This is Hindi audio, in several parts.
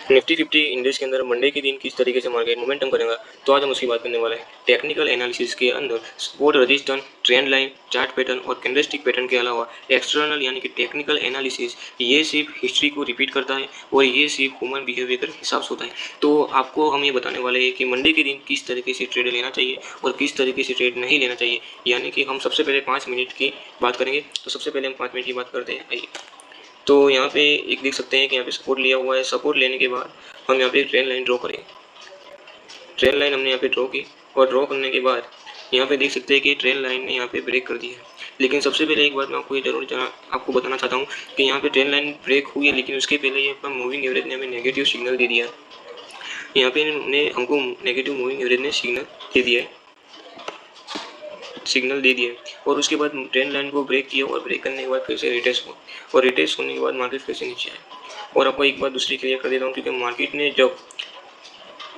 निफ्टी 50 इंडेक्स के अंदर मंडे के दिन किस तरीके से मार्केट मोमेंटम करेगा, तो आज हम उसकी बात करने वाले हैं। टेक्निकल एनालिसिस के अंदर support, resistance, trend line, chart pattern और कैंडलस्टिक पैटर्न के अलावा एक्सटर्नल यानी कि टेक्निकल एनालिसिस ये सिर्फ हिस्ट्री को रिपीट करता है और ये सिर्फ ह्यूमन बिहेवियर के हिसाब से होता है। तो आपको हम ये बताने वाले हैं कि मंडे के दिन किस तरीके से ट्रेड लेना चाहिए और किस तरीके से ट्रेड नहीं लेना चाहिए। यानी कि हम सबसे पहले 5 मिनट की बात करेंगे। तो सबसे पहले हम 5 मिनट की बात करते हैं। आइए, तो यहाँ पे एक देख सकते हैं कि यहाँ पे सपोर्ट लिया हुआ है। सपोर्ट लेने के बाद हम यहाँ पे ट्रेंड लाइन ड्रॉ करें। ट्रेंड लाइन हमने यहाँ पे ड्रॉ की और ड्रॉ करने के बाद यहाँ पे देख सकते हैं कि ट्रेंड लाइन ने यहाँ पे ब्रेक कर दिया है। लेकिन सबसे पहले एक बात मैं आपको ये जरूर आपको बताना चाहता हूँ कि यहाँ पे ट्रेंड लाइन ब्रेक हुई है, लेकिन उसके पहले ये अपना मूविंग एवरेज ने हमें नेगेटिव सिग्नल दे दिया है। यहाँ पे हमको नेगेटिव मूविंग एवरेज ने सिग्नल दे दिया है, और उसके बाद ट्रेंड लाइन को ब्रेक किया और ब्रेक करने के बाद फिर से रिटेस्ट हुआ और रिटेस्ट होने के बाद मार्केट फिर से नीचे आया। और आपको एक बात दूसरी क्लियर कर देता हूँ, क्योंकि मार्केट ने जब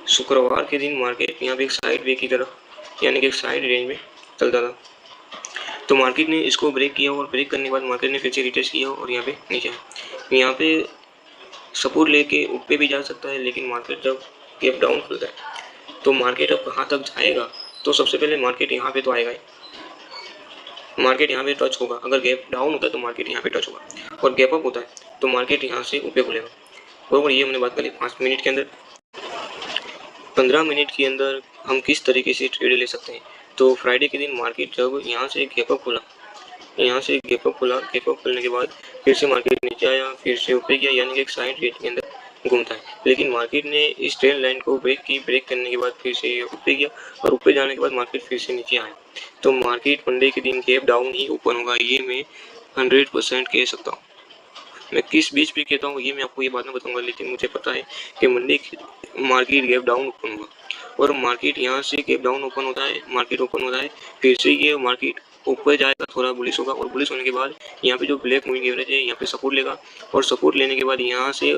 शुक्रवार के दिन मार्केट यहाँ पे एक साइड वे की तरफ यानी कि एक साइड रेंज में चलता था, तो मार्केट ने इसको ब्रेक किया और ब्रेक करने के बाद मार्केट ने फिर से रिटेस्ट किया और यहाँ पे नीचे आया। यहाँ पे सपोर्ट लेके ऊपर भी जा सकता है, लेकिन मार्केट जब गैप डाउन खुलता है तो मार्केट अब कहाँ तक जाएगा, तो सबसे पहले मार्केट यहाँ पे तो आएगा ही, मार्केट यहाँ पे टच होगा। अगर गैप डाउन होता है तो मार्केट यहाँ पे टच होगा, और गैप अप होता है तो मार्केट यहाँ से ऊपर खुलेगा। बराबर, ये हमने बात करी 5 मिनट के अंदर। 15 मिनट के अंदर हम किस तरीके से ट्रेड ले सकते हैं। तो फ्राइडे के दिन मार्केट जब यहाँ से गैप अप खुला, गैप अप खुलने के बाद फिर से मार्केट नीचे आया, फिर से ऊपर गया, यानी कि एक साइड रेंज के अंदर घूमता है। लेकिन मार्केट ने इस ट्रेंड लाइन को ब्रेक करने के बाद फिर से ऊपर गया, और ऊपर जाने के बाद मार्केट फिर से नीचे आया। तो मार्केट मंडे के दिन गैप डाउन ही ओपन होगा, ये मैं 100% कह सकता हूँ। मैं किस बीच पे कहता हूँ ये मैं आपको ये बाद में बताऊंगा, लेकिन मुझे पता है कि मंडे की मार्केट गैप डाउन ओपन होगा, और मार्केट यहाँ से गैप डाउन ओपन होता है, मार्केट ओपन होता है, फिर से ये मार्केट ऊपर जाएगा, थोड़ा बुलिश होगा, और बुलिश होने के बाद यहाँ पे जो ब्लैक मूविंग एवरेज है यहाँ पे सपोर्ट लेगा, और सपोर्ट लेने के बाद यहाँ से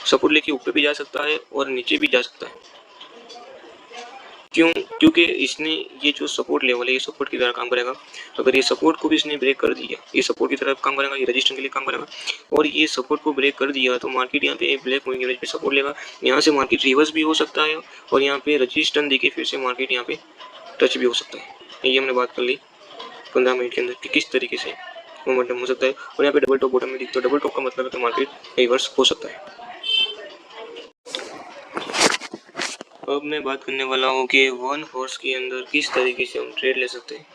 सपोर्ट लेके ऊपर भी जा सकता है और नीचे भी जा सकता है। क्योंकि इसने ये जो सपोर्ट लेवल है ये सपोर्ट की तरह काम करेगा। अगर ये सपोर्ट को भी इसने ब्रेक कर दिया, ये सपोर्ट की तरफ काम करेगा, ये रजिस्टेंस के लिए काम करेगा, और ये सपोर्ट को ब्रेक कर दिया तो मार्केट यहाँ पे ब्लैक मूविंग एवरेज पे सपोर्ट लेगा। यहाँ से मार्केट रिवर्स भी हो सकता है, और यहाँ पे रजिस्टेंस देके फिर से मार्केट यहाँ पे टच भी हो सकता है। ये हमने बात कर ली 15 मिनट के अंदर कि किस तरीके से मोमेंटम हो सकता है। और यहाँ पे डबल टॉप बॉटम में दिखता है, डबल टॉप का मतलब है कि मार्केट रिवर्स हो सकता है। अब मैं बात करने वाला हूँ कि वन हॉर्स के अंदर किस तरीके से हम ट्रेड ले सकते हैं।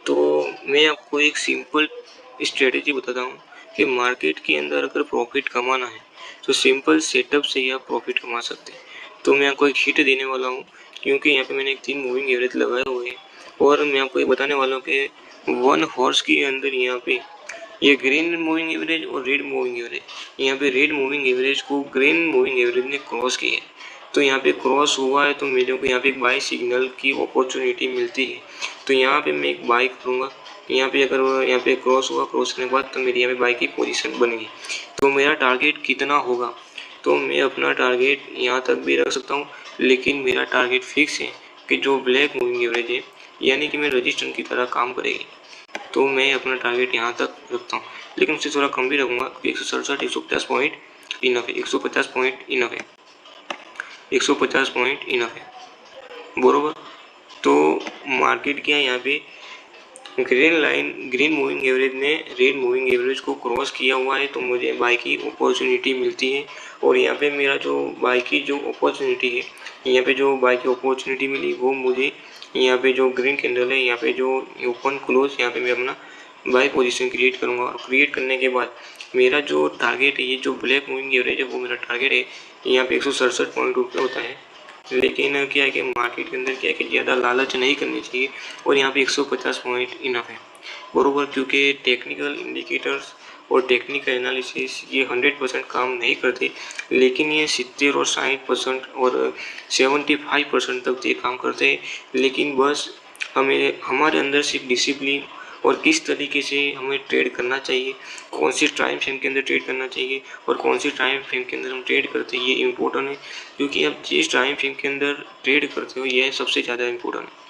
तो मैं आपको एक सिंपल स्ट्रेटेजी बताता हूँ कि मार्केट के अंदर अगर प्रॉफिट कमाना है तो सिंपल सेटअप से ही आप प्रॉफिट कमा सकते हैं। तो मैं आपको एक हिट देने वाला हूँ, क्योंकि यहाँ पे मैंने एक 3 मूविंग एवरेज लगाए हुए हैं, और मैं आपको ये बताने वाला हूँ कि वन हॉर्स के अंदर यहाँ पे ये ग्रीन मूविंग एवरेज और रेड मूविंग एवरेज, यहाँ पे रेड मूविंग एवरेज को ग्रीन मूविंग एवरेज ने क्रॉस किया है। तो यहाँ पे क्रॉस हुआ है तो मेरे को यहाँ पे एक बाई सिग्नल की अपॉर्चुनिटी मिलती है। तो यहाँ पे मैं एक बाई करूँगा। यहाँ पे अगर यहाँ पे क्रॉस हुआ, क्रॉस करने के बाद तो मेरी यहाँ पे बाई की पोजीशन बन गई। तो मेरा टारगेट कितना होगा, तो मैं अपना टारगेट यहाँ तक भी रख सकता हूँ, लेकिन मेरा टारगेट फिक्स है कि जो ब्लैक मूविंग एवरेज है यानी कि मैं रजिस्टेंस की तरह काम करेगी, तो मैं अपना टारगेट यहाँ तक रखता हूँ, लेकिन उससे थोड़ा कम भी रखूँगा, क्योंकि 167 150 पॉइंट इनफ है, 150 पॉइंट इनफ है, 150 पॉइंट इनफ है। बरोबर, तो मार्केट क्या यहाँ पे ग्रीन मूविंग एवरेज ने रेड मूविंग एवरेज को क्रॉस किया हुआ है, तो मुझे बाई की अपॉर्चुनिटी मिलती है। और यहाँ पे मेरा जो बाई की जो अपॉर्चुनिटी है, यहाँ पे जो बाई की अपॉर्चुनिटी मिली वो मुझे यहाँ पे जो ग्रीन कैंडल है, यहाँ पे जो ओपन क्लोज, यहाँ पे मैं अपना बाई पोजीशन क्रिएट करूँगा, और क्रिएट करने के बाद मेरा जो टारगेट है, ये जो ब्लैक मूविंग एवरेज है वो मेरा टारगेट है। यहाँ पे 167 पॉइंट रुपये होता है, लेकिन क्या है कि मार्केट के अंदर क्या है कि ज़्यादा लालच नहीं करनी चाहिए, और यहाँ पे 150 पॉइंट इनफ है। बरोबर, क्योंकि टेक्निकल इंडिकेटर्स और टेक्निकल एनालिसिस ये 100% काम नहीं करते, लेकिन ये 70 और 60% और 75% तक ये काम करते हैं। लेकिन बस हमें हमारे अंदर सिर्फ डिसिप्लिन और किस तरीके से हमें ट्रेड करना चाहिए, कौन सी टाइम फ्रेम के अंदर ट्रेड करना चाहिए और कौन सी टाइम फ्रेम के अंदर हम ट्रेड करते हैं, ये इम्पोर्टेंट है। क्योंकि आप जिस टाइम फ्रेम के अंदर ट्रेड करते हो ये सबसे ज़्यादा इम्पोर्टेंट है।